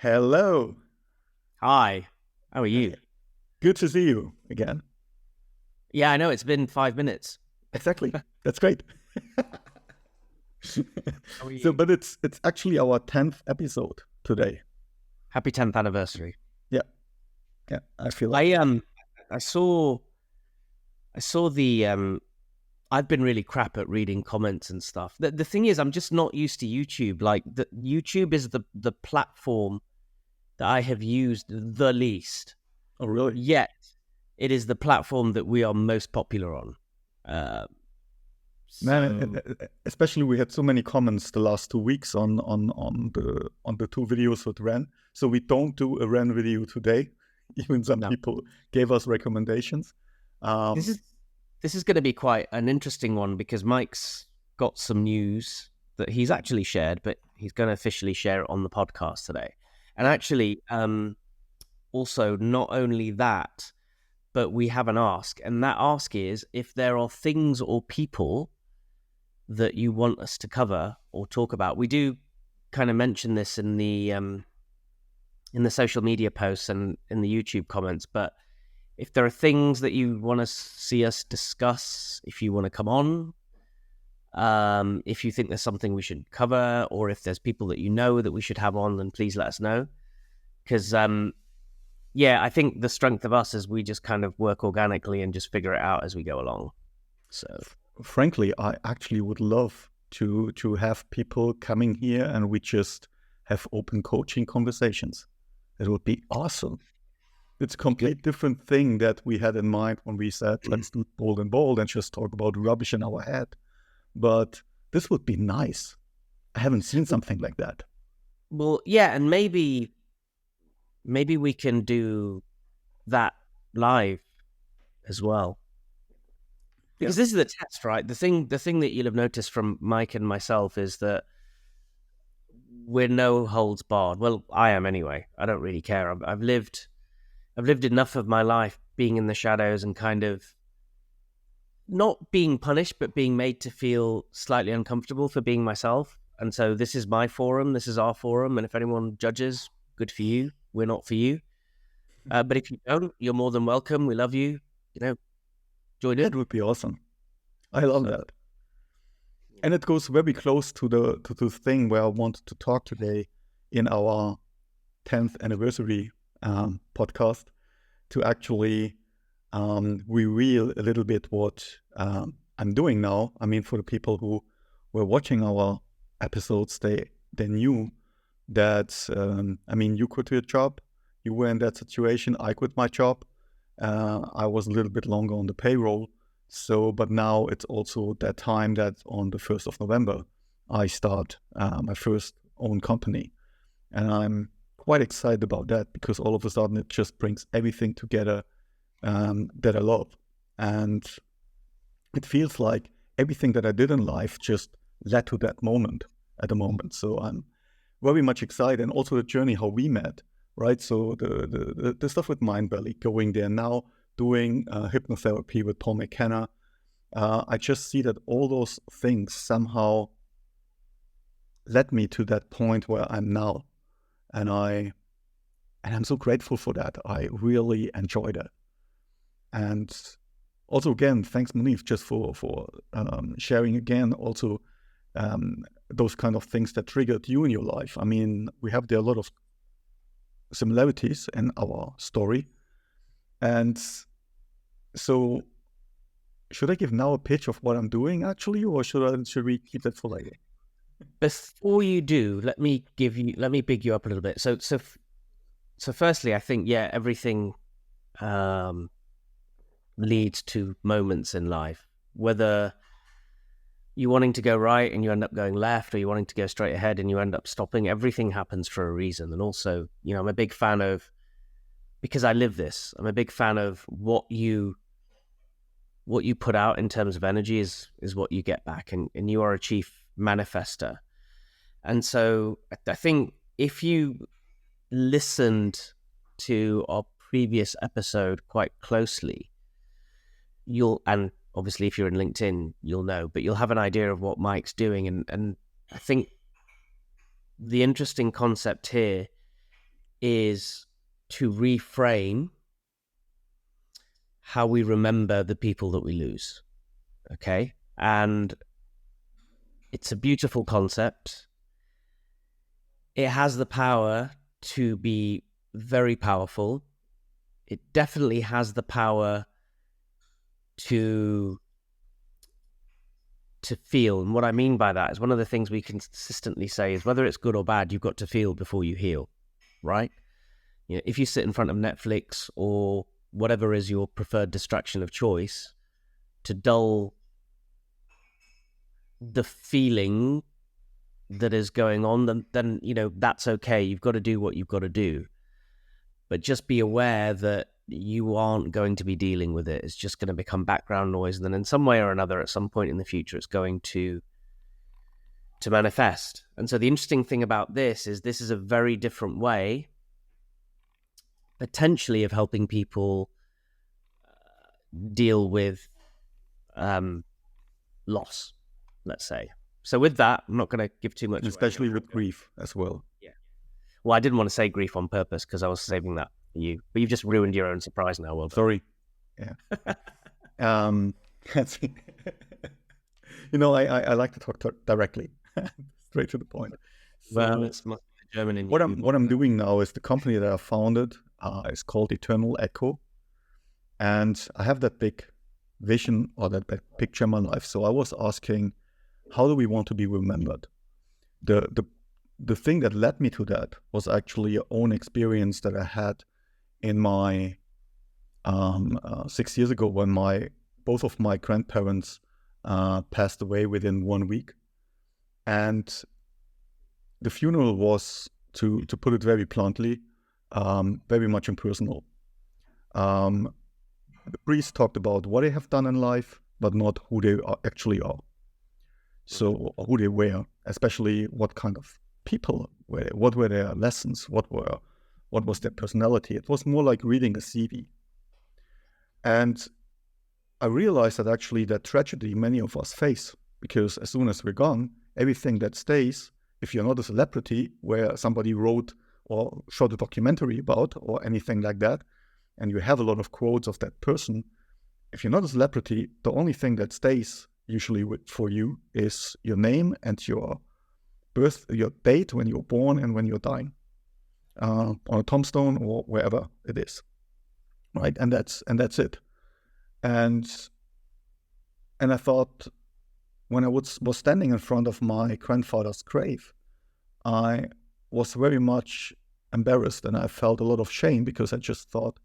Hello. Hi, how are you? Good to see you again. Yeah, I know it's been 5 minutes. Exactly. That's great. How are you? But it's actually our 10th episode today. Happy 10th anniversary. Yeah. Yeah, I feel like I saw the I've been really crap at reading comments and stuff. The thing is, I'm just not used to YouTube. Like YouTube is the platform that I have used the least. Oh, really? Yet it is the platform that we are most popular on. Man, especially we had so many comments the last 2 weeks on the two videos with Ren. So we don't do a Ren video today. Even some people gave us recommendations. This is going to be quite an interesting one because Mike's got some news that he's actually shared, but he's going to officially share it on the podcast today. And actually, also not only that, but we have an ask, and that ask is if there are things or people that you want us to cover or talk about. We do kind of mention this in the social media posts and in the YouTube comments, but if there are things that you want to see us discuss, if you want to come on, if you think there's something we should cover, or if there's people that you know that we should have on, then please let us know. Because, I think the strength of us is we just kind of work organically and just figure it out as we go along. So, frankly, I actually would love to have people coming here and we just have open coaching conversations. It would be awesome. It's a complete different thing that we had in mind when we said, let's do bold and bold and just talk about rubbish in our head. But this would be nice. I haven't seen something like that. Well, yeah, and maybe we can do that live as well. Because this is the test, right? The thing that you'll have noticed from Mike and myself is that we're no holds barred. Well, I am anyway. I don't really care. I've lived enough of my life being in the shadows and kind of not being punished, but being made to feel slightly uncomfortable for being myself. And so this is my forum. This is our forum. And if anyone judges, good for you. We're not for you. But if you don't, you're more than welcome. We love you. Join in. That would be awesome. I love that. And it goes very close to the thing where I wanted to talk today in our 10th anniversary podcast, to actually reveal a little bit what I'm doing now. I mean, for the people who were watching our episodes, they knew that, you quit your job, you were in that situation, I quit my job, I was a little bit longer on the payroll. So, but now it's also that time that on the 1st of November, I start my first own company. And I'm quite excited about that because all of a sudden it just brings everything together that I love. And it feels like everything that I did in life just led to that moment at the moment. So I'm very much excited. And also the journey, how we met, right? So the stuff with Mindbelly, going there now, doing hypnotherapy with Paul McKenna. I just see that all those things somehow led me to that point where I'm now. And I'm so grateful for that. I really enjoyed it. And also, again, thanks, Moneel, just for sharing again also those kind of things that triggered you in your life. I mean, we have there a lot of similarities in our story. And so should I give now a pitch of what I'm doing actually, or should we keep that for later? Before you do, let me big you up a little bit. So firstly, I think, everything leads to moments in life, whether you're wanting to go right and you end up going left, or you're wanting to go straight ahead and you end up stopping. Everything happens for a reason. And also, I'm a big fan of, because I live this, I'm a big fan of what you put out in terms of energy is what you get back. And you are a chief manifester. And so I think if you listened to our previous episode quite closely, and obviously if you're in LinkedIn, you'll know, but you'll have an idea of what Mike's doing. And I think the interesting concept here is to reframe how we remember the people that we lose. Okay? And it's a beautiful concept. It has the power to be very powerful. It definitely has the power to feel. And what I mean by that is, one of the things we consistently say is, whether it's good or bad, you've got to feel before you heal, right? You know, if you sit in front of Netflix or whatever is your preferred distraction of choice, to dull the feeling that is going on, then you know, that's okay. You've got to do what you've got to do. But just be aware that you aren't going to be dealing with it. It's just going to become background noise. And then in some way or another, at some point in the future, it's going to manifest. And so the interesting thing about this is a very different way, potentially, of helping people deal with loss, let's say. So with that, I'm not going to give too much away. Especially with grief as well. Yeah. Well, I didn't want to say grief on purpose because I was saving that for you. But you've just ruined your own surprise now. Well, sorry. Yeah. You know, I like to talk directly, straight to the point. Well, it's my German in what I'm doing now is the company that I founded is called Eternal Echo, and I have that big vision or that big picture in my life. So I was asking, how do we want to be remembered? The thing that led me to that was actually your own experience that I had in my 6 years ago, when both of my grandparents passed away within 1 week. And the funeral was, to put it very bluntly, very much impersonal. The priest talked about what they have done in life, but not who they actually are. So who they were, especially what kind of people were they, what were their lessons, what was their personality. It was more like reading a CV. And I realized that actually that tragedy many of us face, because as soon as we're gone, everything that stays, if you're not a celebrity where somebody wrote or shot a documentary about or anything like that, and you have a lot of quotes of that person, if you're not a celebrity, the only thing that stays usually for you is your name and your date when you're born and when you're dying, on a tombstone or wherever it is, right? And that's it. And I thought, when I was standing in front of my grandfather's grave, I was very much embarrassed, and I felt a lot of shame, because I just thought,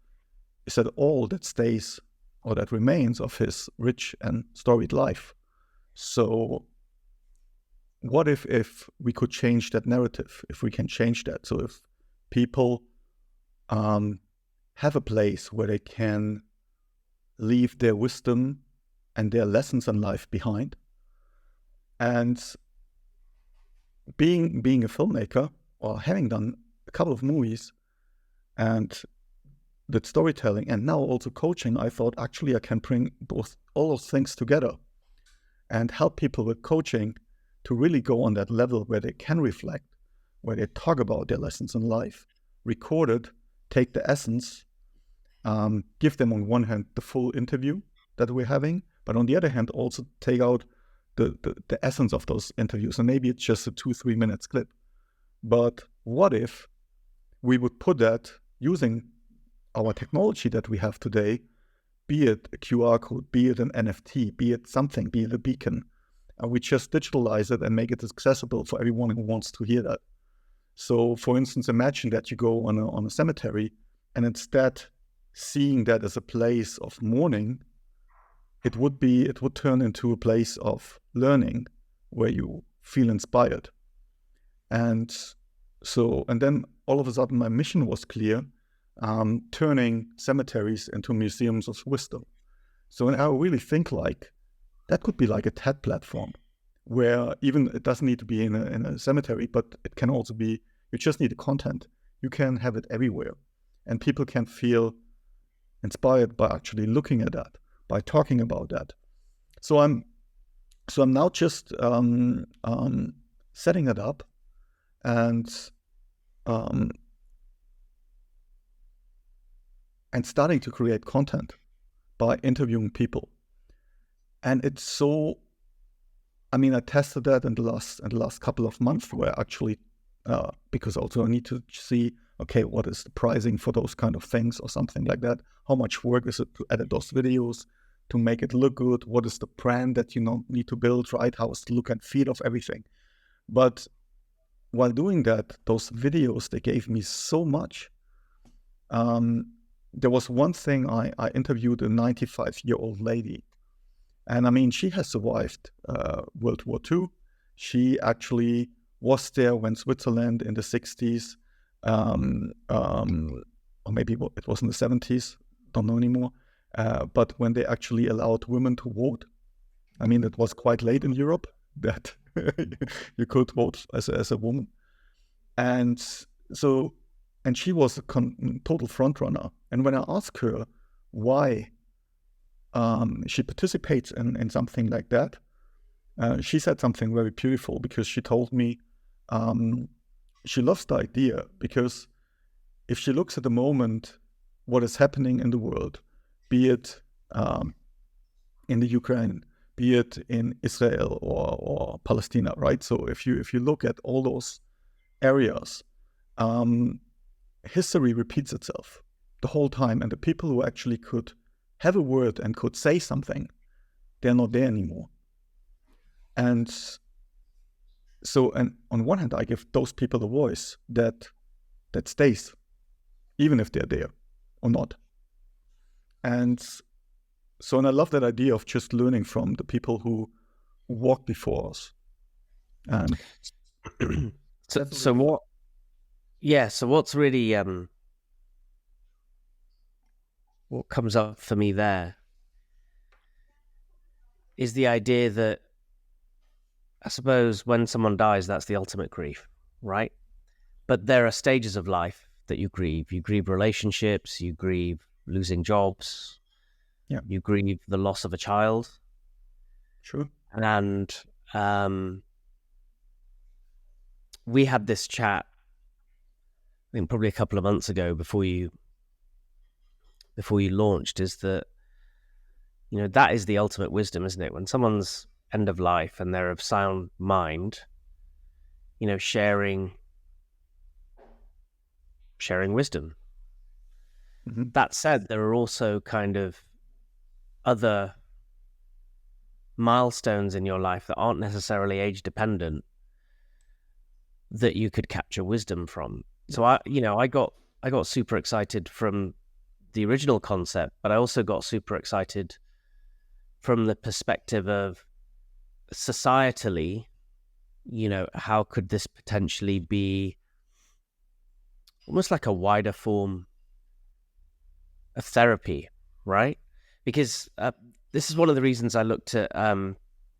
is that all that stays or that remains of his rich and storied life? So what if we could change that narrative, if we can change that? So if people have a place where they can leave their wisdom and their lessons in life behind. And being a filmmaker, or having done a couple of movies and that storytelling, and now also coaching, I thought actually I can bring all those things together and help people with coaching to really go on that level where they can reflect, where they talk about their lessons in life, record it, take the essence, give them on one hand the full interview that we're having, but on the other hand also take out the essence of those interviews. And maybe it's just a 2-3 minutes clip. But what if we would put that using our technology that we have today, be it a QR code, be it an NFT, be it something, be it a beacon, and we just digitalize it and make it accessible for everyone who wants to hear that. So for instance, imagine that you go on a cemetery, and instead seeing that as a place of mourning, it would turn into a place of learning where you feel inspired. And then all of a sudden my mission was clear, turning cemeteries into museums of wisdom. So I really think like that could be like a TED platform, where even it doesn't need to be in a cemetery, but it can also be, you just need the content. You can have it everywhere, and people can feel inspired by actually looking at that, by talking about that. So I'm now just setting it up, and and starting to create content by interviewing people. And it's so, I mean, I tested that in the last couple of months, where actually, because also I need to see, okay, what is the pricing for those kind of things or something like that? How much work is it to edit those videos, to make it look good? What is the brand that you need to build, right? How is the look and feel of everything? But while doing that, those videos, they gave me so much. There was one thing, I interviewed a 95-year-old lady. And I mean, she has survived World War II. She actually was there when Switzerland in the 60s, or maybe it was in the 70s, don't know anymore. But when they actually allowed women to vote, I mean, it was quite late in Europe that you could vote as a woman. And so, and she was a total front runner. And when I asked her why she participates in something like that, she said something very beautiful, because she told me she loves the idea, because if she looks at the moment what is happening in the world, be it in the Ukraine, be it in Israel or Palestine, right? So if you look at all those areas, history repeats itself the whole time, and the people who actually could have a word and could say something, they're not there anymore. And so, and on one hand, I give those people a voice that stays, even if they're there or not. And so, and I love that idea of just learning from the people who walked before us. And so what? Yeah. So what's really what comes up for me there is the idea that, I suppose, when someone dies, that's the ultimate grief, right? But there are stages of life that you grieve. You grieve relationships, you grieve losing jobs, you grieve the loss of a child. Sure. And we had this chat, I think probably a couple of months ago, before you launched, is that, you know, that is the ultimate wisdom, isn't it? When someone's end of life and they're of sound mind, you know, sharing wisdom. Mm-hmm. That said, there are also kind of other milestones in your life that aren't necessarily age dependent that you could capture wisdom from. So I got super excited from the original concept, but I also got super excited from the perspective of societally, you know, how could this potentially be almost like a wider form of therapy, right? Because this is one of the reasons I looked at the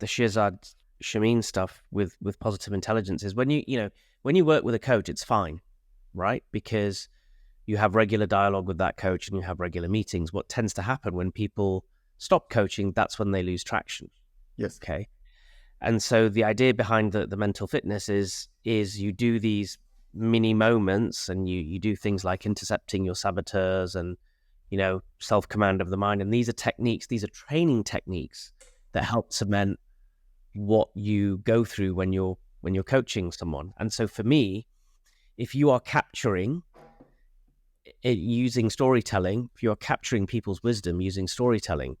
Shirzad Shamin stuff with positive intelligence, is when you work with a coach, it's fine, right? Because you have regular dialogue with that coach and you have regular meetings. What tends to happen when people stop coaching, that's when they lose traction. Yes. Okay. And so the idea behind the mental fitness is you do these mini moments, and you do things like intercepting your saboteurs and, you know, self-command of the mind. And these are techniques, these are training techniques that help cement what you go through when you're coaching someone. And so for me, if you are capturing it using storytelling, if you're capturing people's wisdom using storytelling,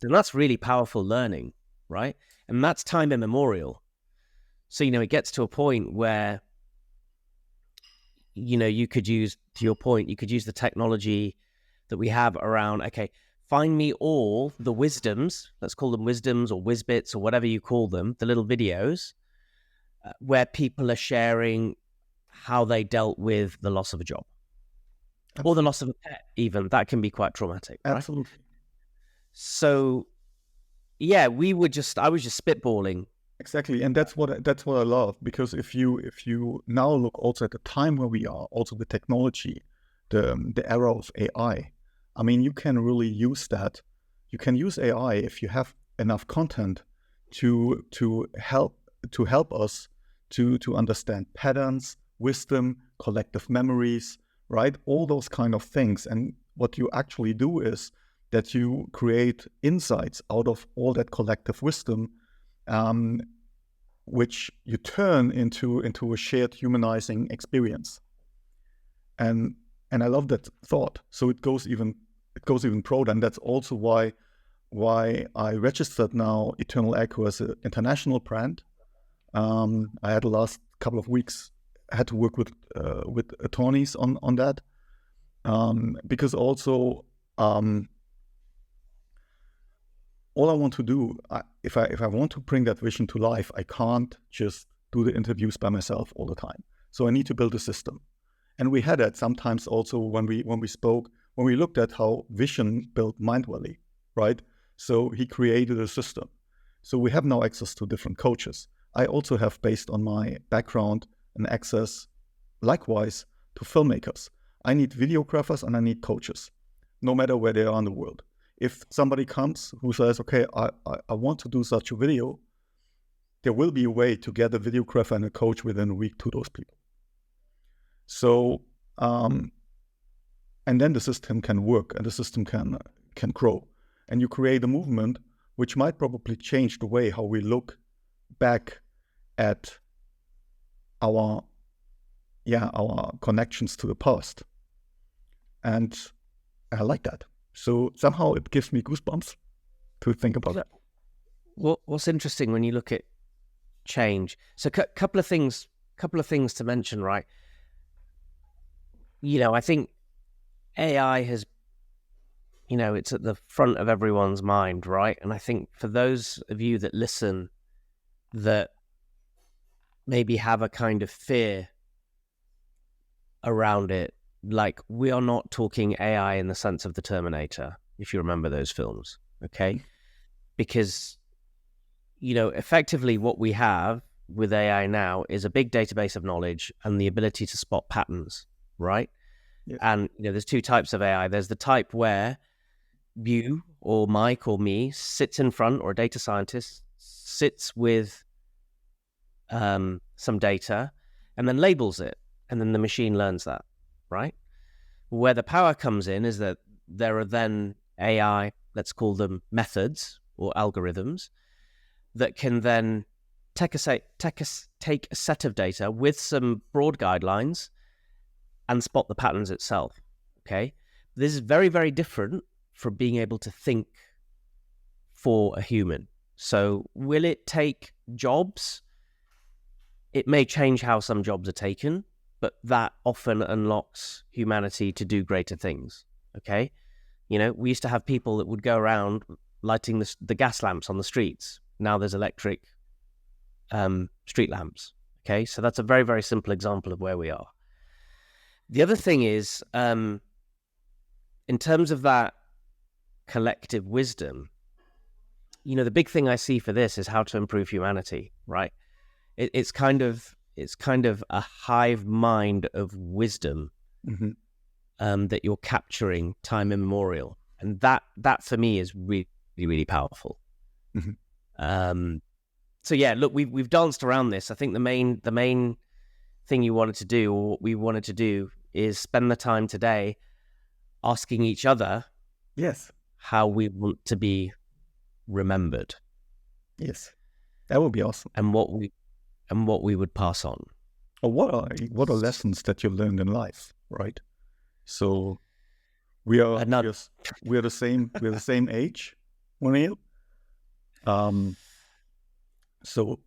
then that's really powerful learning, right? And that's time immemorial. So, you know, it gets to a point where, you know, you could use, to your point, you could use the technology that we have around, okay, find me all the wisdoms, let's call them wisdoms or whizbits or whatever you call them, the little videos where people are sharing how they dealt with the loss of a job. Absolutely. Or the loss of a pet, even. That can be quite traumatic. Absolutely. Right? So, yeah, I was just spitballing. Exactly, and that's what I love, because if you now look also at the time where we are, also the technology, the era of AI. I mean, you can really use that. You can use AI if you have enough content to help us to understand patterns, wisdom, collective memories, right? All those kind of things. And what you actually do is that you create insights out of all that collective wisdom, which you turn into a shared humanizing experience. And I love that thought. So it goes even broader, and that's also why I registered now Eternal Echo as an international brand. I had the last couple of weeks had to work with attorneys on that, because also all I want to do, if I want to bring that vision to life, I can't just do the interviews by myself all the time. So I need to build a system. And we had that sometimes also when we spoke, when we looked at how Vision built Mindvalley, right? So he created a system. So we have now access to different coaches. I also have, based on my background, an access, likewise, to filmmakers. I need videographers and I need coaches, no matter where they are in the world. If somebody comes who says, okay, I want to do such a video, there will be a way to get a videographer and a coach within a week to those people. So, and then the system can work and the system can grow. And you create a movement which might probably change the way how we look back at our connections to the past. And I like that. So somehow it gives me goosebumps to think about it. What's interesting when you look at change? So couple of things to mention, right? I think AI has, it's at the front of everyone's mind, right? And I think for those of you that listen that maybe have a kind of fear around it, like, we are not talking AI in the sense of the Terminator, if you remember those films, okay? Because, effectively what we have with AI now is a big database of knowledge and the ability to spot patterns, right? Yes. And, there's two types of AI. There's the type where you or Mike or me sits in front, or a data scientist sits with some data and then labels it, and then the machine learns that, right? Where the power comes in is that there are then AI, let's call them methods or algorithms, that can then take a set of data with some broad guidelines and spot the patterns itself, okay? This is very, very different from being able to think for a human. So will it take jobs? It may change how some jobs are taken, but that often unlocks humanity to do greater things, okay? We used to have people that would go around lighting the gas lamps on the streets. Now there's electric street lamps, okay? So that's a very, very simple example of where we are. The other thing is, in terms of that collective wisdom, the big thing I see for this is how to improve humanity, right? It's kind of a hive mind of wisdom, that you're capturing time immemorial, and that for me is really, really powerful. So yeah, look, we've danced around this. I think the main thing you wanted to do, or what we wanted to do, is spend the time today asking each other, yes, how we want to be remembered. Yes, that would be awesome. And what we would pass on. Or what are lessons that you learned in life, right? So we are the same age, Moneel. So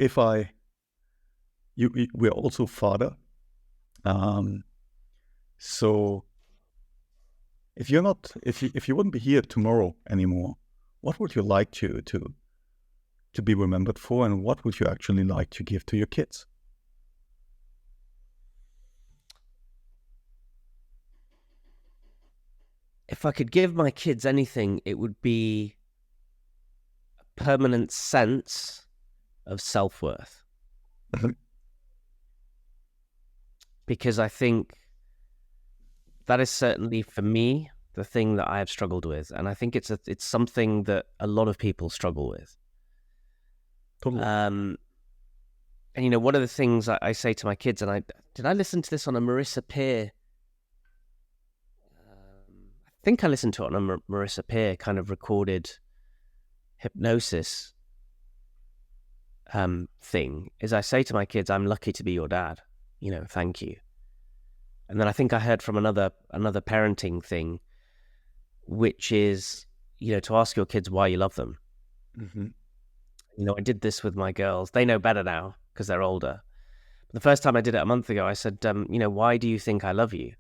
we're also father. So if you wouldn't be here tomorrow anymore, what would you like to be remembered for, and what would you actually like to give to your kids? If I could give my kids anything, it would be a permanent sense of self-worth. Because I think that is certainly, for me, the thing that I have struggled with. And I think it's something that a lot of people struggle with. Totally. And one of the things I say to my kids, and did I listen to this on a Marissa Peer? I think I listened to it on a Marissa Peer kind of recorded hypnosis thing, is I say to my kids, I'm lucky to be your dad, thank you. And then I think I heard from another parenting thing, which is, to ask your kids why you love them. Mm-hmm. I did this with my girls. They know better now because they're older. But the first time I did it a month ago, I said, why do you think I love you?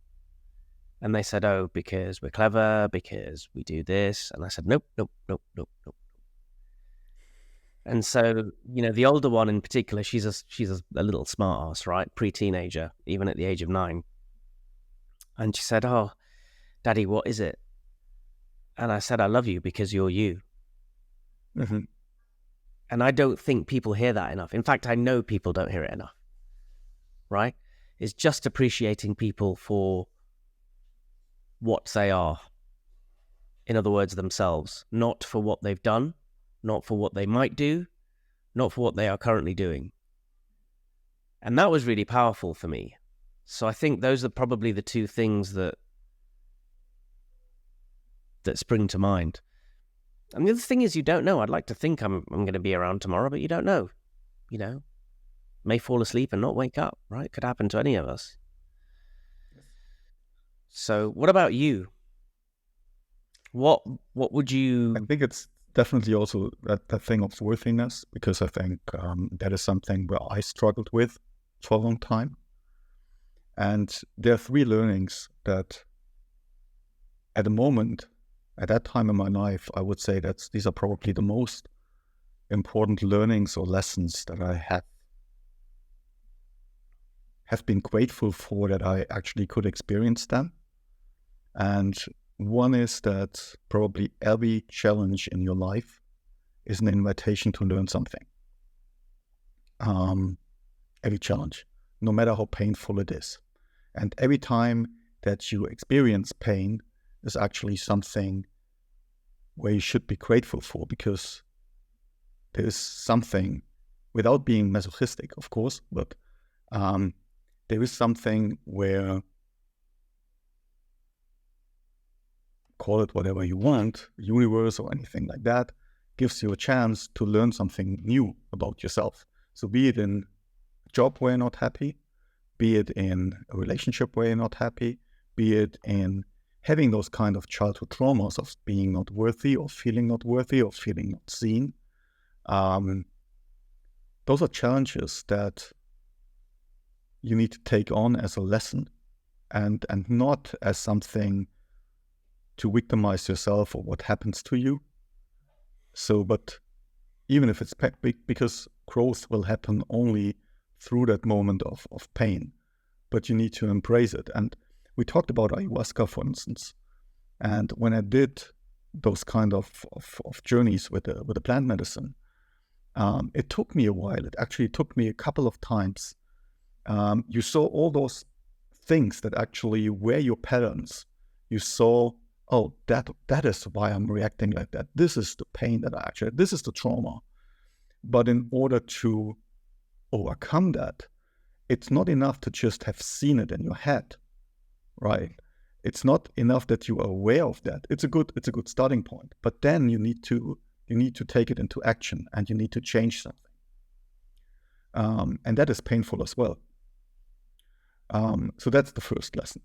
And they said, oh, because we're clever, because we do this. And I said, nope, nope, nope, nope, nope. And so, the older one in particular, she's a little smart ass, right? Pre-teenager, even at the age of 9. And she said, oh, Daddy, what is it? And I said, I love you because you're you. Mm-hmm. And I don't think people hear that enough. In fact, I know people don't hear it enough, right? It's just appreciating people for what they are. In other words, themselves, not for what they've done, not for what they might do, not for what they are currently doing. And that was really powerful for me. So I think those are probably the two things that spring to mind. And the other thing is, you don't know. I'd like to think I'm going to be around tomorrow, but you don't know. May fall asleep and not wake up, right? Could happen to any of us. So what about you? What would you... I think it's definitely also that thing of worthiness, because I think that is something where I struggled with for a long time. And there are 3 learnings that at the moment, at that time in my life, I would say that these are probably the most important learnings or lessons that I have been grateful for, that I actually could experience them. And one is that probably every challenge in your life is an invitation to learn something. Every challenge, no matter how painful it is. And every time that you experience pain is actually something where you should be grateful for, because there is something, without being masochistic, of course, but there is something where, call it whatever you want, universe or anything like that, gives you a chance to learn something new about yourself. So be it in a job where you're not happy, be it in a relationship where you're not happy, be it in having those kind of childhood traumas of being not worthy or feeling not worthy or feeling not seen. Those are challenges that you need to take on as a lesson, and not as something to victimize yourself or what happens to you. So, but even if it's big, because growth will happen only through that moment of pain, but you need to embrace it. And we talked about ayahuasca, for instance. And when I did those kind of journeys with the plant medicine, it took me a while. It actually took me a couple of times. You saw all those things that actually were your patterns. You saw, oh, that is why I'm reacting like that. This is the pain this is the trauma. But in order to overcome that, it's not enough to just have seen it in your head, right? It's not enough that you are aware of that. It's a good starting point. But then you need to take it into action, and you need to change something. And that is painful as well. So that's the first lesson.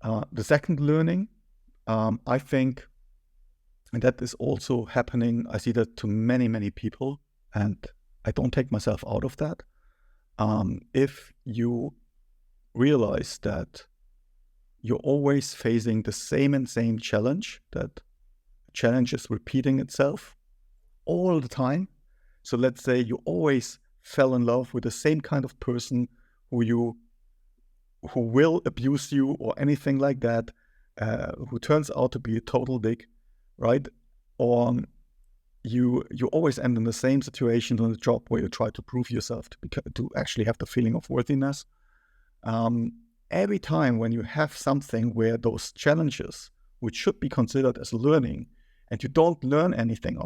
The second learning, I think, and that is also happening, I see that to many, many people, and I don't take myself out of that. If you realize that you're always facing the same challenge, that challenge is repeating itself all the time. So let's say you always fell in love with the same kind of person who will abuse you or anything like that, who turns out to be a total dick, right? Or you always end in the same situation in a job where you try to prove yourself to actually have the feeling of worthiness. Every time when you have something where those challenges, which should be considered as learning, and you don't learn anything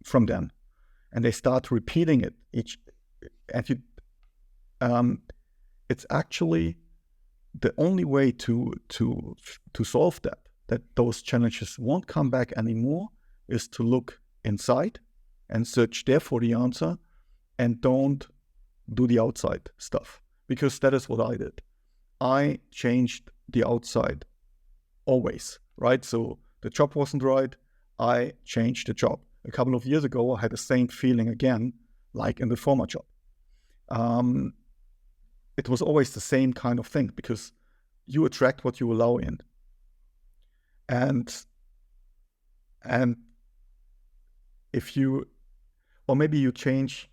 from them, and they start repeating it it's actually the only way to solve that those challenges won't come back anymore, is to look inside and search there for the answer, and don't do the outside stuff, because that is what I did. I changed the outside always, right? So the job wasn't right, I changed the job. A couple of years ago, I had the same feeling again, like in the former job. It was always the same kind of thing, because you attract what you allow in. And if you, or maybe you change,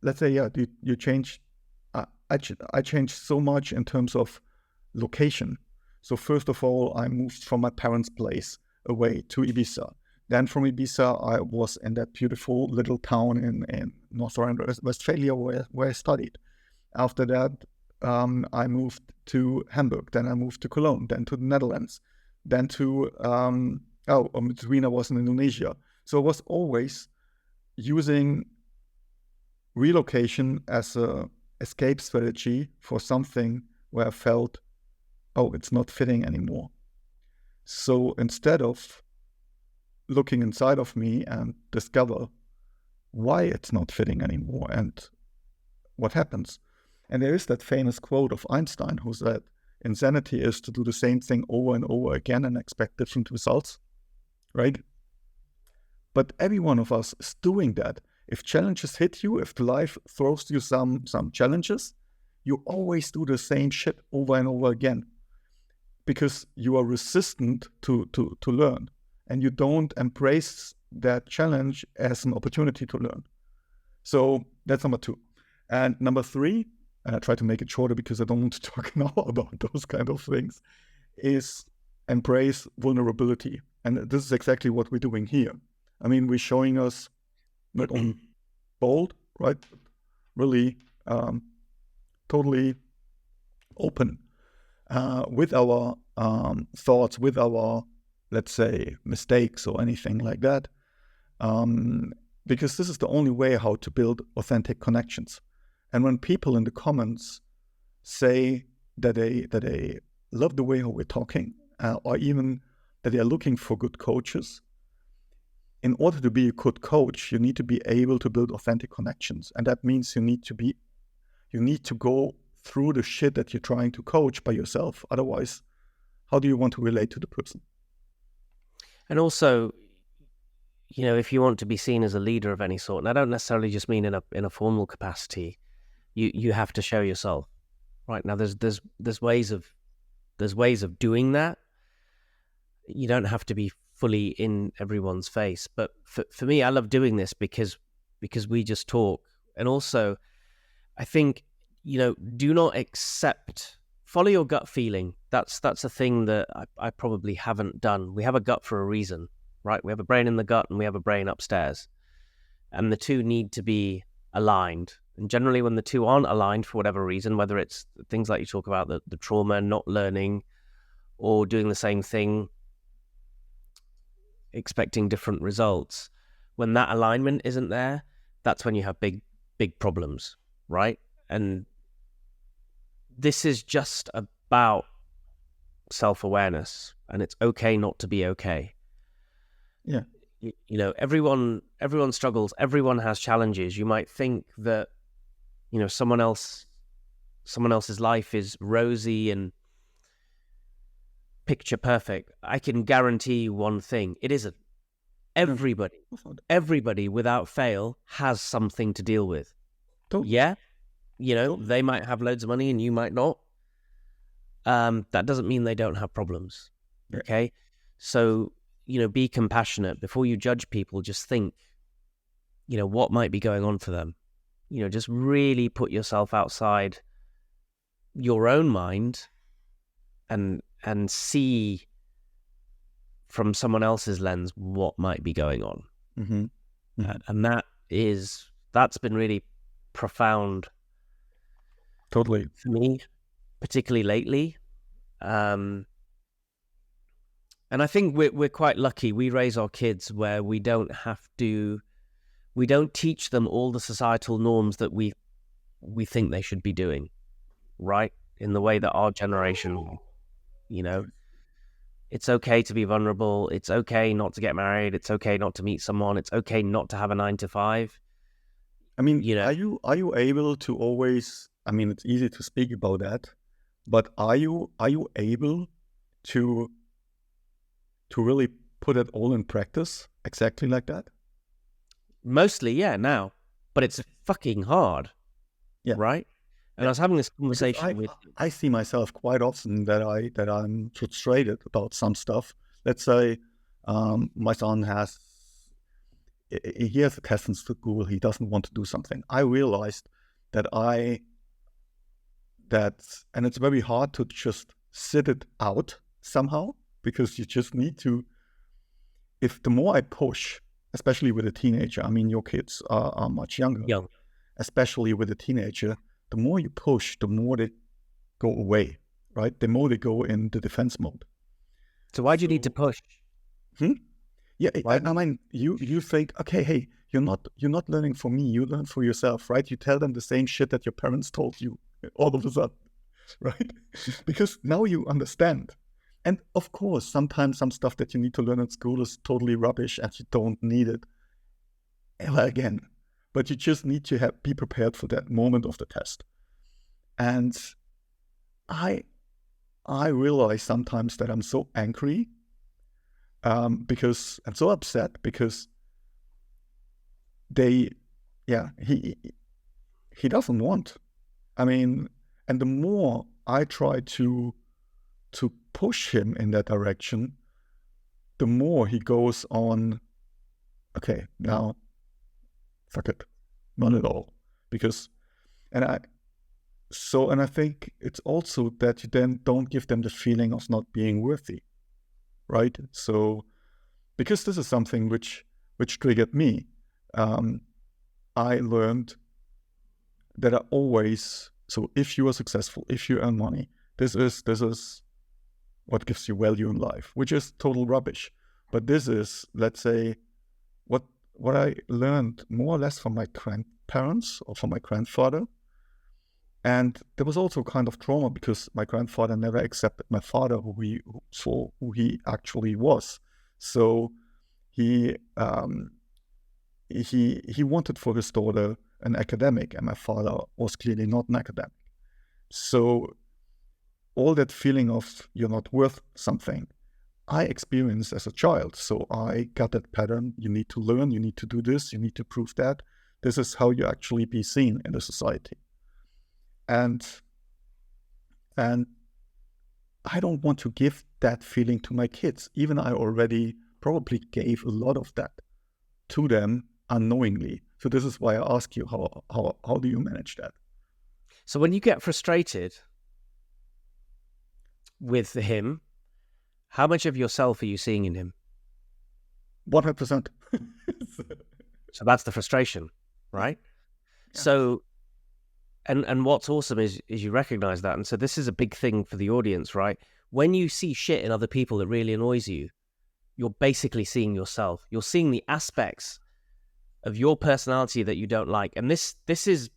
let's say, you change, I changed so much in terms of location. So first of all, I moved from my parents' place away to Ibiza. Then from Ibiza, I was in that beautiful little town in North Rhine-Westphalia where I studied. After that, I moved to Hamburg. Then I moved to Cologne. Then to the Netherlands. Then to, between I was in Indonesia. So I was always using relocation as a escape strategy for something where I felt, oh, it's not fitting anymore. So instead of looking inside of me and discover why it's not fitting anymore and what happens. And there is that famous quote of Einstein who said, insanity is to do the same thing over and over again and expect different results, right? But every one of us is doing that. If challenges hit you, if the life throws you some challenges, you always do the same shit over and over again, because you are resistant to learn, and you don't embrace that challenge as an opportunity to learn. So that's number 2. And number 3, and I try to make it shorter because I don't want to talk now about those kind of things, is embrace vulnerability. And this is exactly what we're doing here. I mean, we're showing us not only bold, right, but really totally open with our thoughts, with our, let's say, mistakes or anything like that, because this is the only way how to build authentic connections. And when people in the comments say that they love the way how we're talking, or even that they are looking for good coaches, in order to be a good coach, you need to be able to build authentic connections, and that means you need to go through the shit that you're trying to coach by yourself. Otherwise, how do you want to relate to the person? And also, if you want to be seen as a leader of any sort, and I don't necessarily just mean in a formal capacity, you have to show yourself, right? Now, there's ways of doing that. You don't have to be fully in everyone's face, but for me, I love doing this because we just talk. And also, I think, do not follow your gut feeling. That's a thing that I probably haven't done. We have a gut for a reason, right? We have a brain in the gut and we have a brain upstairs, and the two need to be aligned. And generally when the two aren't aligned for whatever reason, whether it's things like you talk about, the trauma, not learning, or doing the same thing, expecting different results, when that alignment isn't there, that's when you have big problems, right? And this is just about self-awareness, and it's okay not to be okay. Yeah. Everyone struggles, everyone has challenges. You might think that, someone else's life is rosy and picture perfect. I can guarantee you one thing: it isn't. Everybody without fail has something to deal with. Totally. Yeah, they might have loads of money and you might not. That doesn't mean they don't have problems. Yeah. Okay, so be compassionate before you judge people. Just think, what might be going on for them. Just really put yourself outside your own mind and see from someone else's lens what might be going on. Mm-hmm. Mm-hmm. And that's been really profound. Totally. For me, particularly lately. And I think we're quite lucky. We raise our kids where we don't teach them all the societal norms that we think they should be doing, right? in the way that our generation, you know, it's okay to be vulnerable. It's okay not to get married. It's okay not to meet someone. It's okay not to have a 9 to 5. I mean, You know, are you able to always? I mean, it's easy to speak about that, but are you able to really put it all in practice exactly like that? mostly, yeah, now, but it's fucking hard, Yeah. right? And I was having this conversation with. I see myself quite often that I'm frustrated about some stuff. Let's say my son he has a test in school. He doesn't want to do something. I realized that and it's very hard to just sit it out somehow, because you just need to. If the more I push, especially with a teenager, I mean, your kids are much younger, Young. especially with a teenager, the more you push, the more they go away, right? The more they go in the defense mode. So why do you need to push? Yeah, Why? I mean, you think, okay, hey, you're not learning for me, you learn for yourself, right? You tell them the same shit that your parents told you all of a sudden, right? Because now you understand. And of course, sometimes some stuff that you need to learn at school is totally rubbish and you don't need it ever again. But you just need to be prepared for that moment of the test. And I realize sometimes that I'm so angry because I'm so upset because he doesn't want. I mean, and the more I try to push him in that direction, the more he goes on, okay, now, fuck it, not at all. And I think it's also that you then don't give them the feeling of not being worthy, right? So, because this is something which triggered me, I learned that so if you are successful, if you earn money, this is what gives you value in life, which is total rubbish. But this is, let's say, what I learned more or less from my grandparents or from my grandfather. And there was also kind of trauma because my grandfather never accepted my father who he actually was. So he wanted for his daughter an academic, and my father was clearly not an academic. So all that feeling of you're not worth something, I experienced as a child. So I got that pattern. You need to learn, you need to do this, you need to prove that. This is how you actually be seen in the society. And I don't want to give that feeling to my kids. Even I already probably gave a lot of that to them unknowingly. So this is why I ask you, how do you manage that? So when you get frustrated with him, how much of yourself are you seeing in him? 100%. So that's the frustration, right? Yeah. So, and what's awesome is you recognize that. And so this is a big thing for the audience, right? When you see shit in other people that really annoys you, you're basically seeing yourself. You're seeing the aspects of your personality that you don't like. And this is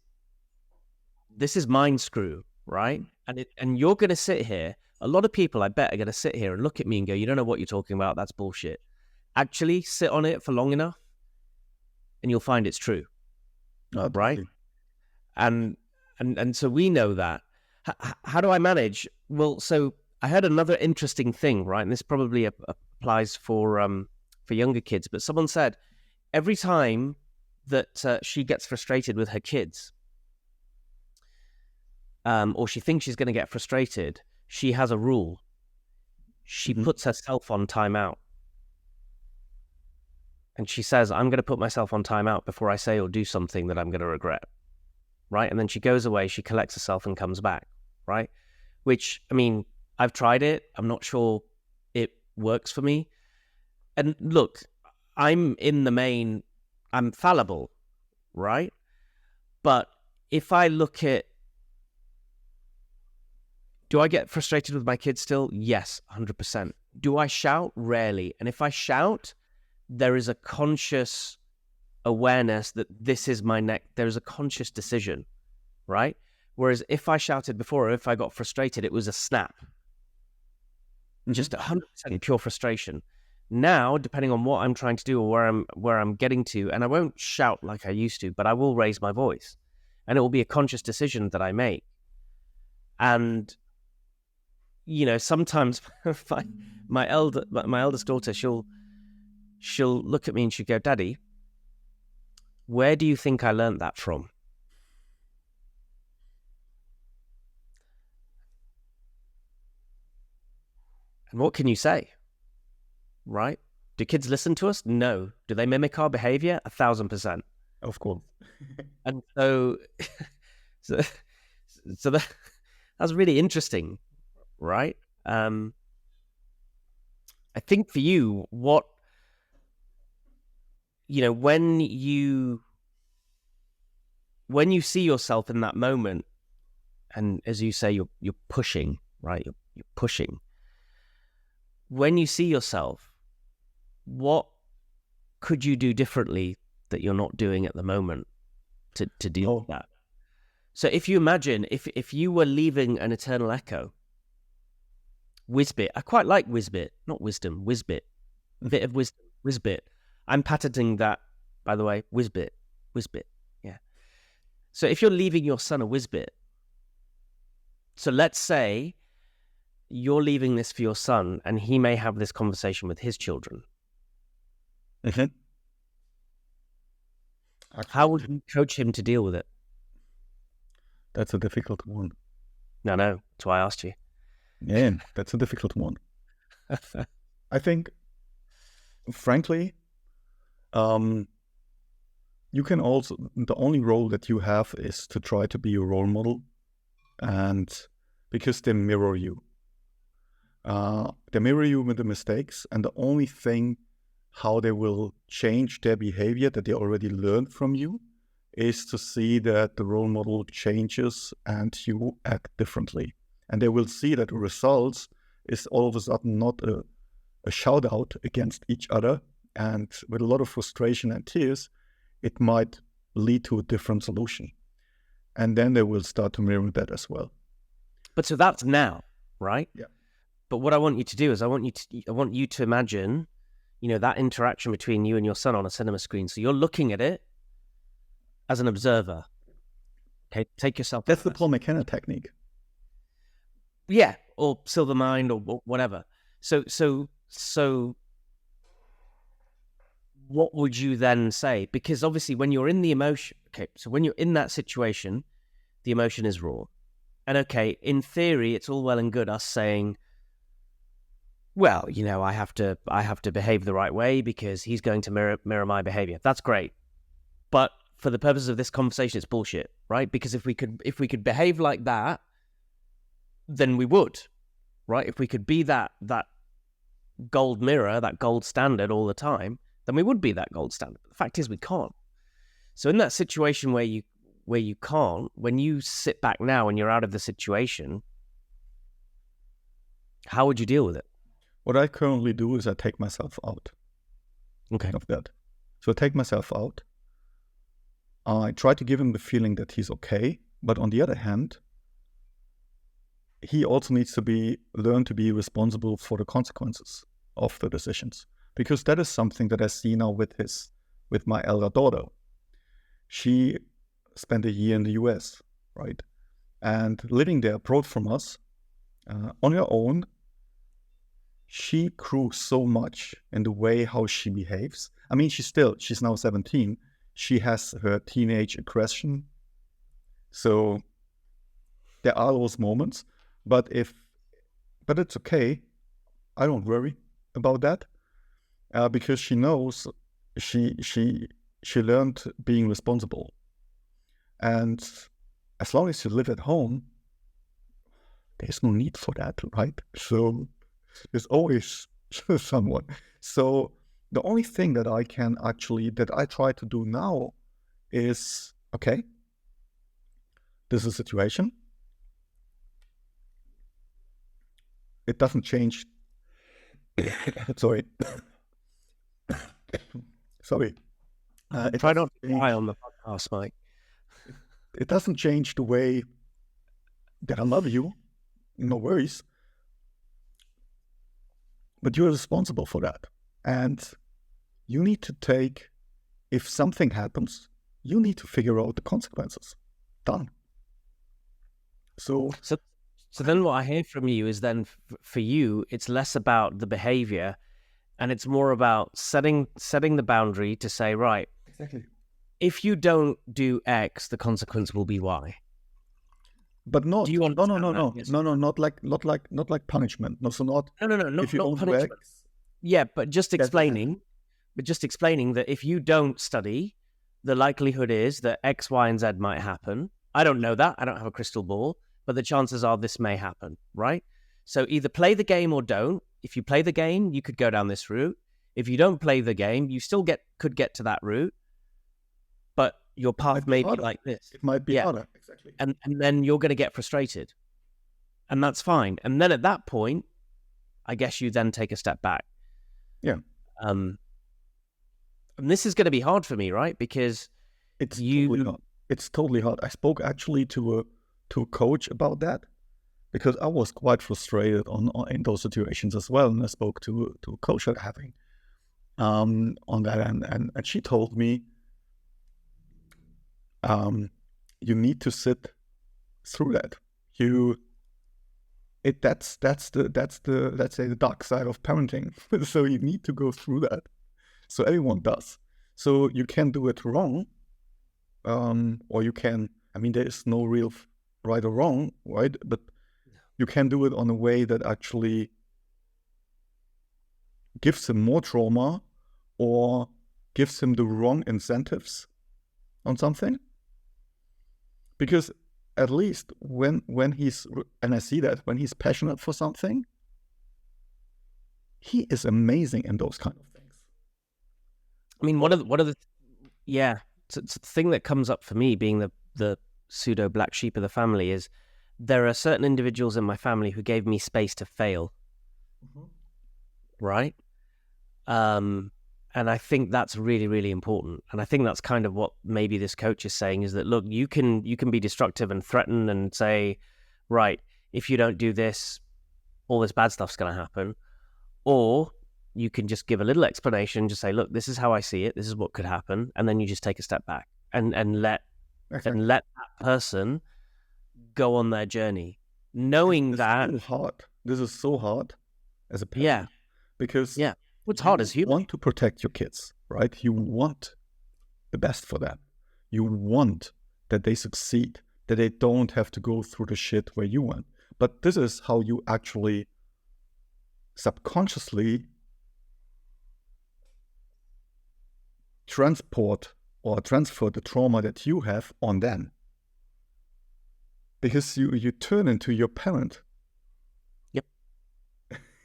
mind screw, right? And you're going to sit here. A lot of people, I bet, are going to sit here and look at me and go, you don't know what you're talking about. That's bullshit. Actually, sit on it for long enough and you'll find it's true. Right? And so we know that. How do I manage? Well, so I heard another interesting thing, right? And this probably applies for younger kids. But someone said every time that she gets frustrated with her kids, or she thinks she's going to get frustrated, she has a rule. She puts herself on timeout. And she says, I'm going to put myself on timeout before I say or do something that I'm going to regret. Right? And then she goes away, she collects herself and comes back. Right? Which, I mean, I've tried it. I'm not sure it works for me. And look, I'm in the main, I'm fallible. Right? But if I look at, do I get frustrated with my kids still? Yes, 100%. Do I shout? Rarely. And if I shout, there is a conscious awareness that this is my neck. There is a conscious decision, right? Whereas if I shouted before, or if I got frustrated, it was a snap. Just 100% pure frustration. Now, depending on what I'm trying to do or where I'm getting to, and I won't shout like I used to, but I will raise my voice, and it will be a conscious decision that I make. And sometimes my eldest daughter, she'll look at me and she'll go, "Daddy, where do you think I learned that from?" And what can you say? Right? Do kids listen to us? No. Do they mimic our behavior? 1,000%. Of course. And so that's really interesting, right? I think for you, when you see yourself in that moment, and as you say, you're pushing, right? You're pushing. When you see yourself, what could you do differently that you're not doing at the moment to deal with that? So if you imagine, if you were leaving an eternal echo, Whizbit, I quite like Whizbit, not wisdom, Whizbit, bit of wisdom, Whizbit. I'm patenting that, by the way, Whizbit, yeah. So if you're leaving your son a Whizbit, so let's say you're leaving this for your son and he may have this conversation with his children. How would you coach him to deal with it? That's a difficult one. No, that's why I asked you. Yeah, that's a difficult one. I think, frankly, you can also, the only role that you have is to try to be a role model, and because they mirror you. They mirror you with the mistakes, and the only thing how they will change their behavior that they already learned from you is to see that the role model changes and you act differently. And they will see that the results is all of a sudden not a shout out against each other, and with a lot of frustration and tears, it might lead to a different solution. And then they will start to mirror that as well. But so that's now, right? Yeah. But what I want you to do is I want you to imagine, that interaction between you and your son on a cinema screen. So you're looking at it as an observer. Okay, take yourself. That's the Paul McKenna technique. Yeah, or Silver Mind or whatever. So what would you then say? Because obviously when you're in the emotion, so when you're in that situation, the emotion is raw. And in theory, it's all well and good us saying, well, I have to behave the right way because he's going to mirror my behavior. That's great. But for the purposes of this conversation, it's bullshit, right? Because if we could behave like that, then we would, right? If we could be that gold mirror, that gold standard all the time, then we would be that gold standard. But the fact is we can't. So in that situation where you can't, when you sit back now and you're out of the situation, how would you deal with it? What I currently do is I take myself out of that. So I take myself out. I try to give him the feeling that he's okay. But on the other hand, he also needs to learn to be responsible for the consequences of the decisions. Because that is something that I see now with my elder daughter. She spent a year in the US, right? And living there abroad from us, on her own, she grew so much in the way how she behaves. I mean, she's now 17. She has her teenage aggression. So there are those moments, but it's okay. I don't worry about that because she knows she learned being responsible. And as long as you live at home, there's no need for that, right? So there's always someone. So the only thing that I try to do now is, okay, this is a situation. It doesn't change. Sorry. Try not to cry on the podcast, Mike. It doesn't change the way that I love you, no worries. But you're responsible for that. And you need to take, if something happens, you need to figure out the consequences. Done. So then what I hear from you is then for you, it's less about the behavior and it's more about setting the boundary to say, right, exactly, if you don't do X, the consequence will be Y. But not, do you no, yes. No, not like punishment. No, so not. No, if you not punishment. X, yeah, but just explaining that if you don't study, the likelihood is that X, Y, and Z might happen. I don't know that. I don't have a crystal ball, but the chances are this may happen, right? So either play the game or don't. If you play the game, you could go down this route. If you don't play the game, you still could get to that route, but your path may be like this. It might be harder, exactly. And then you're going to get frustrated, and that's fine. And then at that point, I guess you then take a step back. Yeah. And this is going to be hard for me, right? Because it's totally hard. I spoke actually to a coach about that, because I was quite frustrated in those situations as well. And I spoke to a coach that I'm having on that, and she told me, you need to sit through that. That's the, let's say, the dark side of parenting. So you need to go through that. So everyone does. So you can do it wrong, or you can. I mean, there is no real right or wrong, right? But you can do it on a way that actually gives him more trauma, or gives him the wrong incentives on something. Because at least when he's, and I see that when he's passionate for something, he is amazing in those kind of things. I mean, one of the it's the thing that comes up for me, being the pseudo black sheep of the family, is there are certain individuals in my family who gave me space to fail. Mm-hmm. Right? And I think that's really, really important. And I think that's kind of what maybe this coach is saying, is that, look, you can be destructive and threaten and say, right, if you don't do this, all this bad stuff's going to happen. Or you can just give a little explanation, just say, look, this is how I see it. This is what could happen. And then you just take a step back and let that person go on their journey, knowing that. This is so hard as a parent. Yeah. Because what's hard is you want to protect your kids, right? You want the best for them. You want that they succeed, that they don't have to go through the shit where you went. But this is how you actually subconsciously transport or transfer the trauma that you have on them. Because you turn into your parent. Yep.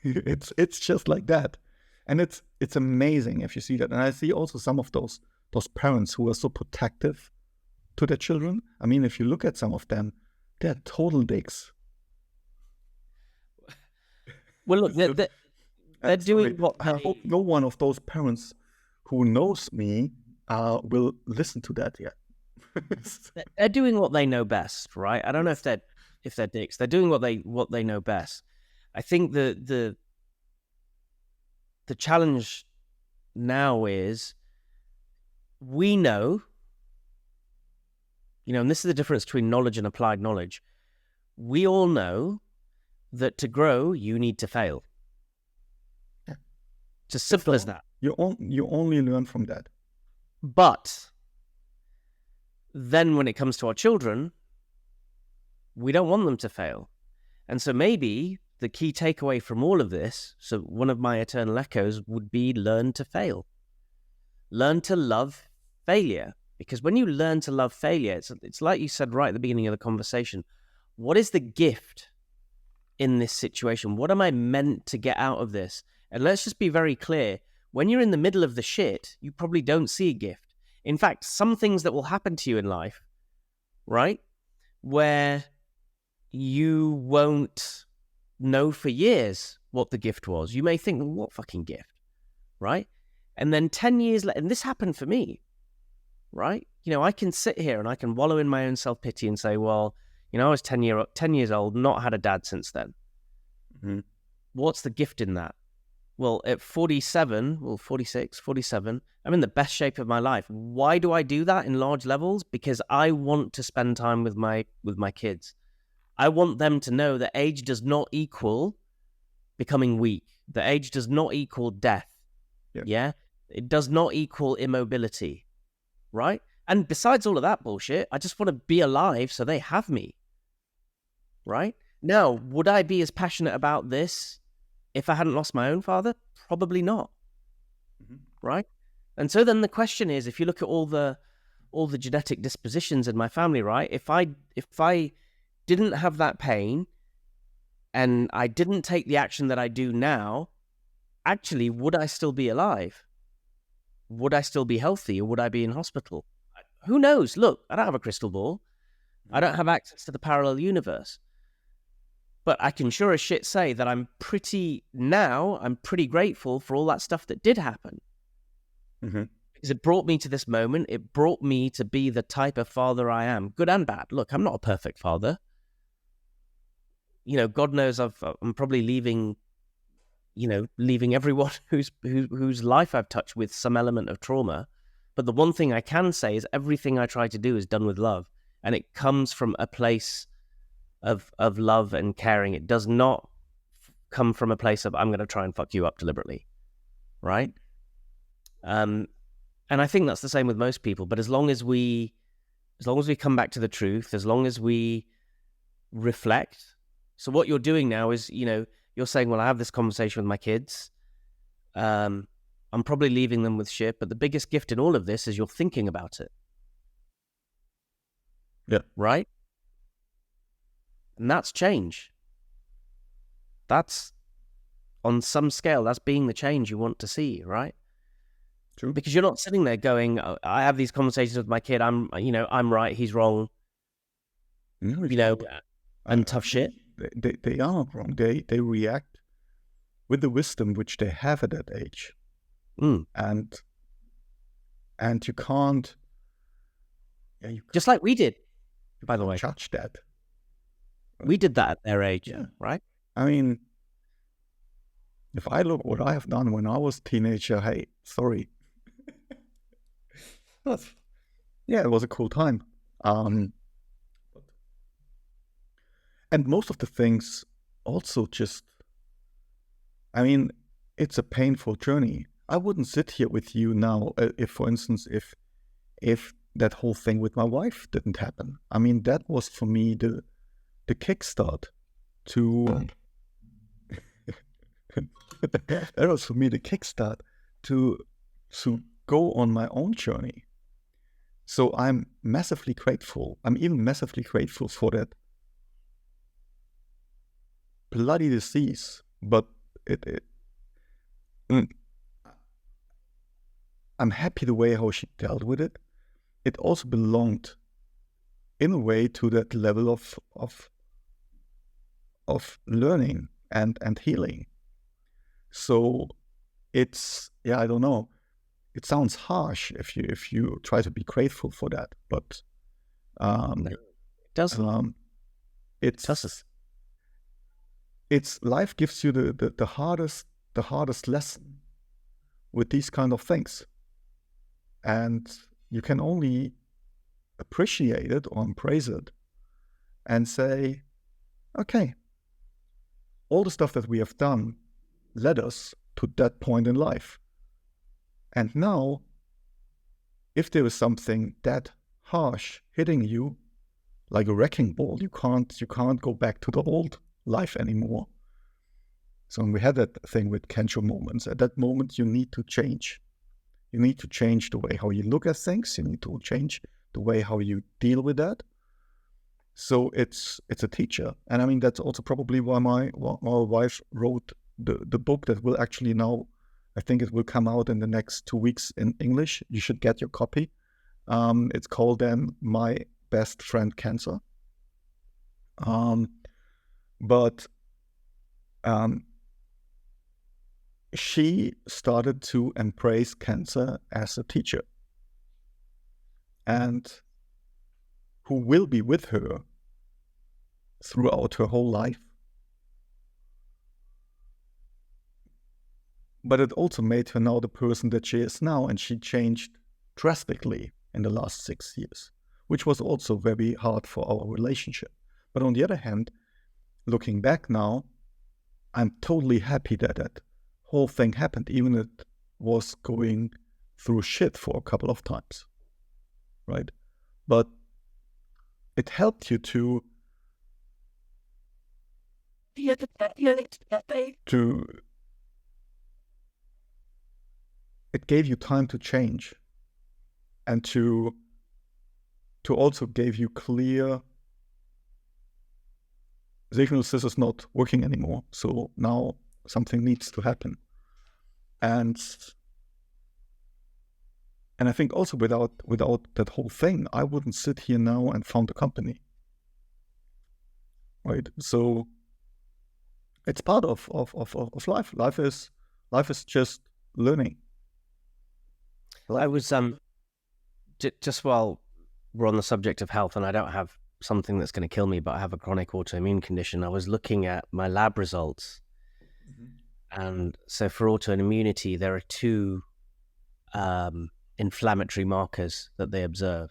It's just like that. And it's amazing if you see that. And I see also some of those parents who are so protective to their children. I mean, if you look at some of them, they're total dicks. Well, look, they're doing what I hope no one of those parents who knows me will listen to that yet. They're doing what they know best, right? I don't know if they're dicks. They're doing what they know best. I think the challenge now is, we know, and this is the difference between knowledge and applied knowledge. We all know that to grow, you need to fail. Yeah. It's as simple as that. You only learn from that. But then when it comes to our children, we don't want them to fail. And so maybe the key takeaway from all of this, so one of my eternal echoes would be, learn to fail. Learn to love failure. Because when you learn to love failure, it's like you said right at the beginning of the conversation, what is the gift in this situation? What am I meant to get out of this? And let's just be very clear. When you're in the middle of the shit, you probably don't see a gift. In fact, some things that will happen to you in life, right, where you won't know for years what the gift was. You may think, well, what fucking gift, right? And then 10 years later, and this happened for me, right? I can sit here and I can wallow in my own self-pity and say, well, I was 10 years old, not had a dad since then. Mm-hmm. What's the gift in that? Well, at 47, 46, 47, I'm in the best shape of my life. Why do I do that in large levels? Because I want to spend time with my kids. I want them to know that age does not equal becoming weak. That age does not equal death. Yeah? It does not equal immobility, right? And besides all of that bullshit, I just want to be alive so they have me, right? Now, would I be as passionate about this if I hadn't lost my own father? Probably not, right? And so then the question is, if you look at all the genetic dispositions in my family, right? If I didn't have that pain and I didn't take the action that I do now, actually, would I still be alive? Would I still be healthy, or would I be in hospital? Who knows? Look, I don't have a crystal ball. I don't have access to the parallel universe. But I can sure as shit say that I'm pretty grateful for all that stuff that did happen. Mm-hmm. Because it brought me to this moment. It brought me to be the type of father I am, good and bad. Look, I'm not a perfect father. God knows I'm probably leaving everyone whose life I've touched with some element of trauma. But the one thing I can say is everything I try to do is done with love. And it comes from a place of love and caring. It does not come from a place of, I'm going to try and fuck you up deliberately. Right? And I think that's the same with most people. But as long as we come back to the truth, as long as we reflect. So what you're doing now is, you're saying, well, I have this conversation with my kids. I'm probably leaving them with shit, but the biggest gift in all of this is you're thinking about it. Yeah. Right? And that's change. That's, on some scale, that's being the change you want to see, right? True. Because you're not sitting there going, I have these conversations with my kid, I'm right, he's wrong. No, and tough shit. They are not wrong. They react with the wisdom which they have at that age. And you can't just like we did, by the way. Judge that. We did that at their age, right? I mean, if I look what I have done when I was a teenager, hey, sorry. It was a cool time. And most of the things also just, it's a painful journey. I wouldn't sit here with you now if, for instance, if that whole thing with my wife didn't happen. That was for me the kickstart to that was for me the kickstart to go on my own journey. So I'm massively grateful. I'm even massively grateful for that bloody disease. But I'm happy the way how she dealt with it. It also belonged, in a way, to that level of learning and healing. So it's, I don't know. It sounds harsh if you try to be grateful for that, but it doesn't. It's life gives you the hardest lesson with these kind of things, and you can only appreciate it or embrace it and say, okay, all the stuff that we have done led us to that point in life. And now, if there is something that harsh hitting you, like a wrecking ball, you can't go back to the old life anymore. So when we had that thing with Kensho moments, at that moment you need to change. You need to change the way how you look at things. You need to change the way how you deal with that. So it's a teacher, and that's also probably why my wife wrote the book that will actually now, I think it will come out in the next 2 weeks in English. You should get your copy. It's called then My Best Friend Cancer. But she started to embrace cancer as a teacher. And who will be with her throughout her whole life. But it also made her now the person that she is now, and she changed drastically in the last 6 years, which was also very hard for our relationship. But on the other hand, looking back now, I'm totally happy that that whole thing happened, even if it was going through shit for a couple of times, right? But it helped you to it gave you time to change, and to also give you clear signals, this is not working anymore, so now something needs to happen. And I think also without that whole thing, I wouldn't sit here now and found a company, right? So it's part of life. Life is just learning. I was just while we're on the subject of health, and I don't have something that's going to kill me, but I have a chronic autoimmune condition. I was looking at my lab results, and so for autoimmunity, there are two inflammatory markers that they observe.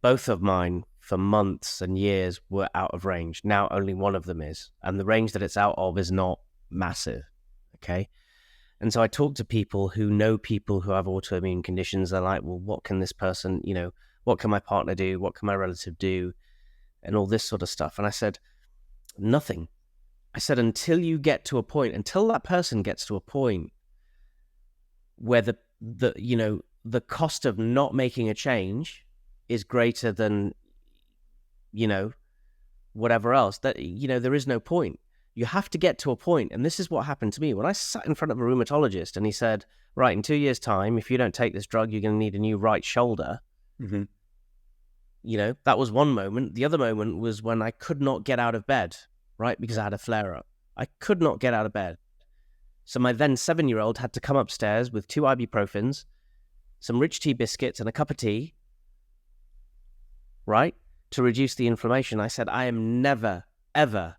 Both of mine for months and years were out of range. Now only one of them is, and the range that it's out of is not massive. Okay. And so I talk to people who know people who have autoimmune conditions. They're like, well, what can this person, what can my partner do? What can my relative do? And all this sort of stuff. And I said, nothing. I said, until that person gets to a point where the cost of not making a change is greater than, whatever else, that, there is no point. You have to get to a point. And this is what happened to me. When I sat in front of a rheumatologist and he said, right, in 2 years' time, if you don't take this drug, you're going to need a new right shoulder. Mm-hmm. That was one moment. The other moment was when I could not get out of bed, right? Because I had a flare-up. I could not get out of bed. So my then 7-year-old had to come upstairs with 2 ibuprofens, some rich tea biscuits and a cup of tea, right? To reduce the inflammation. I said, I am never, ever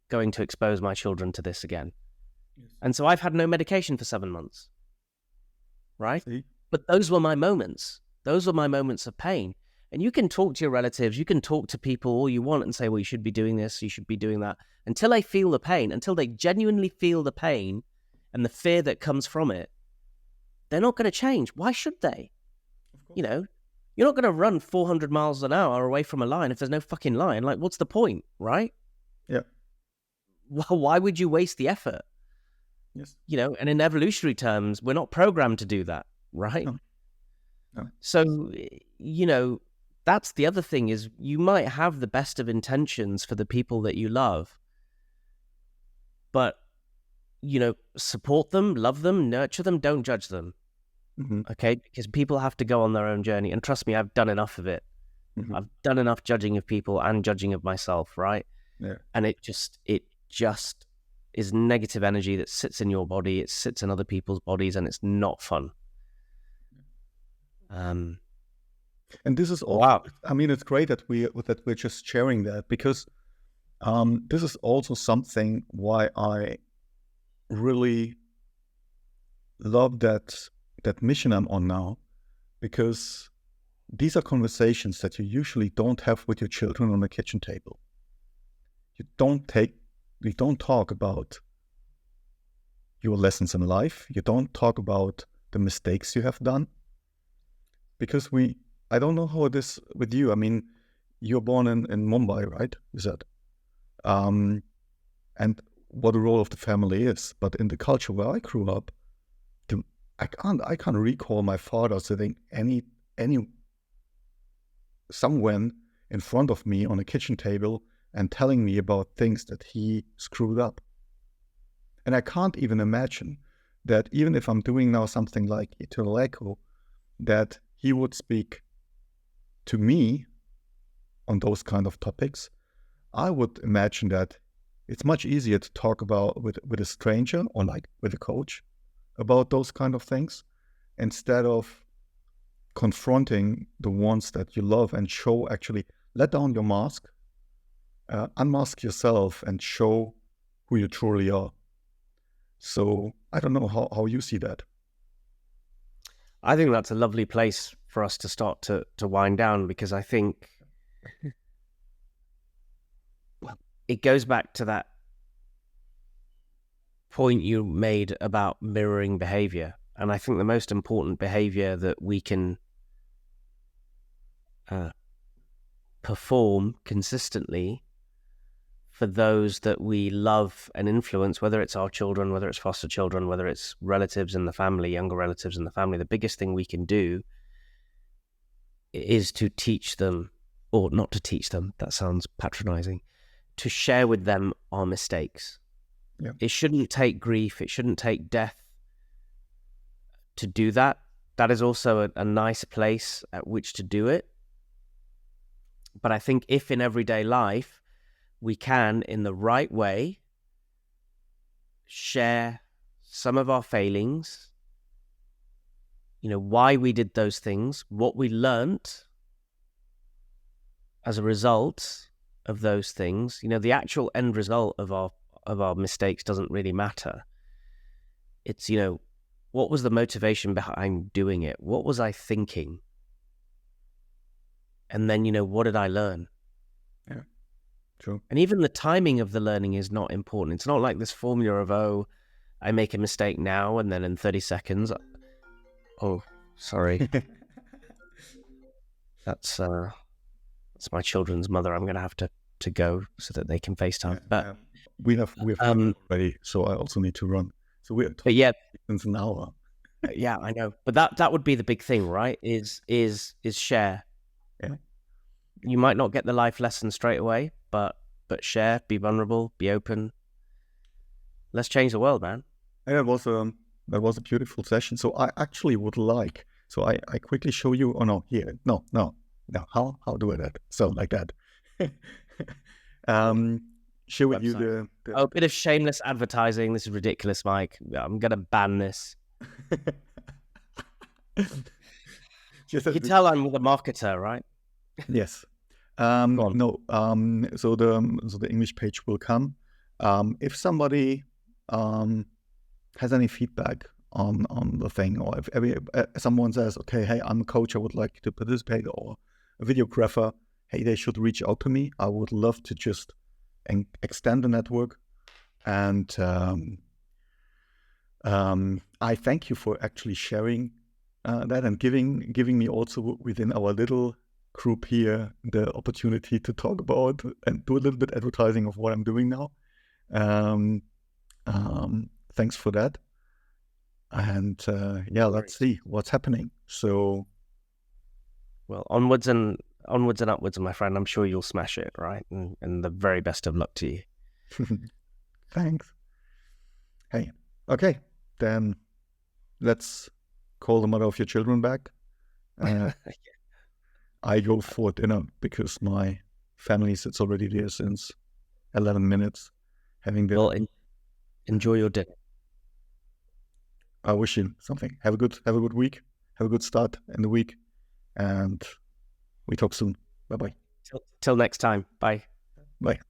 going to expose my children to this again. Yes. And so I've had no medication for 7 months, right? See? But those were my moments. Those were my moments of pain. And you can talk to your relatives, you can talk to people all you want and say, well, you should be doing this, you should be doing that. Until they feel the pain, until they genuinely feel the pain and the fear that comes from it, they're not going to change. Why should they? You're not going to run 400 miles an hour away from a lion if there's no fucking lion. Like, what's the point, right? Yeah. Well, why would you waste the effort? Yes. And in evolutionary terms, we're not programmed to do that, right? No. So, that's the other thing is you might have the best of intentions for the people that you love, but, support them, love them, nurture them, don't judge them. Mm-hmm. Okay? Because people have to go on their own journey. And trust me, I've done enough of it. Mm-hmm. I've done enough judging of people and judging of myself, right? Yeah. And it just is negative energy that sits in your body. It sits in other people's bodies, and it's not fun. And this is also, wow. I mean, it's great that we're just sharing that, because this is also something why I really love that mission I'm on now, because these are conversations that you usually don't have with your children on the kitchen table. We don't talk about your lessons in life. You don't talk about the mistakes you have done, because I don't know how it is with you. I mean, you're born in Mumbai, right? You said. And what the role of the family is. But in the culture where I grew up, I can't recall my father sitting somewhere in front of me on a kitchen table and telling me about things that he screwed up. And I can't even imagine that even if I'm doing now something like Eternal Echo, that he would speak to me on those kind of topics. I would imagine that it's much easier to talk about with a stranger or like with a coach about those kind of things, instead of confronting the ones that you love and show, actually let down your mask unmask yourself and show who you truly are. So I don't know how you see that. I think that's a lovely place for us to start to wind down, because I think it goes back to that point you made about mirroring behavior. And I think the most important behavior that we can perform consistently for those that we love and influence, whether it's our children, whether it's foster children, whether it's relatives in the family, younger relatives in the family, the biggest thing we can do is to teach them, or not to teach them, that sounds patronizing, to share with them our mistakes. Yeah. It shouldn't take grief, it shouldn't take death to do that. That is also a nice place at which to do it. But I think if in everyday life we can, in the right way, share some of our failings, why we did those things, what we learnt as a result of those things, the actual end result of our mistakes doesn't really matter. It's, what was the motivation behind doing it? What was I thinking? And then, what did I learn? Yeah, true. And even the timing of the learning is not important. It's not like this formula of, I make a mistake now and then in 30 seconds. Oh, sorry. That's my children's mother. I'm going to have to go so that they can FaceTime. But we have already, so I also need to run. So we're talking since an hour. Yeah, I know. But that would be the big thing, right? Is share. Yeah. You might not get the life lesson straight away, but share, be vulnerable, be open. Let's change the world, man. And that was a beautiful session. So I actually would like, so I quickly show you, no, how do I that? So like that. Share with you the a bit of shameless advertising. This is ridiculous, Mike. I'm going to ban this. You tell I'm the marketer, right? Yes. No. So the English page will come. If somebody has any feedback on the thing, or if someone says, okay, hey, I'm a coach, I would like to participate, or a videographer, hey, they should reach out to me. I would love to just extend the network. And I thank you for actually sharing that and giving me also within our little group here the opportunity to talk about and do a little bit advertising of what I'm doing now. Thanks for that. And let's see what's happening. So, well, onwards and upwards, my friend. I'm sure you'll smash it, right? And the very best of luck to you. Thanks. Hey, okay, then let's call the mother of your children back. I go for dinner because my family sits already there since 11 minutes having dinner. Well, enjoy your dinner. I wish you something. Have a good week. Have a good start in the week. And we talk soon. Bye-bye. Till next time. Bye. Bye.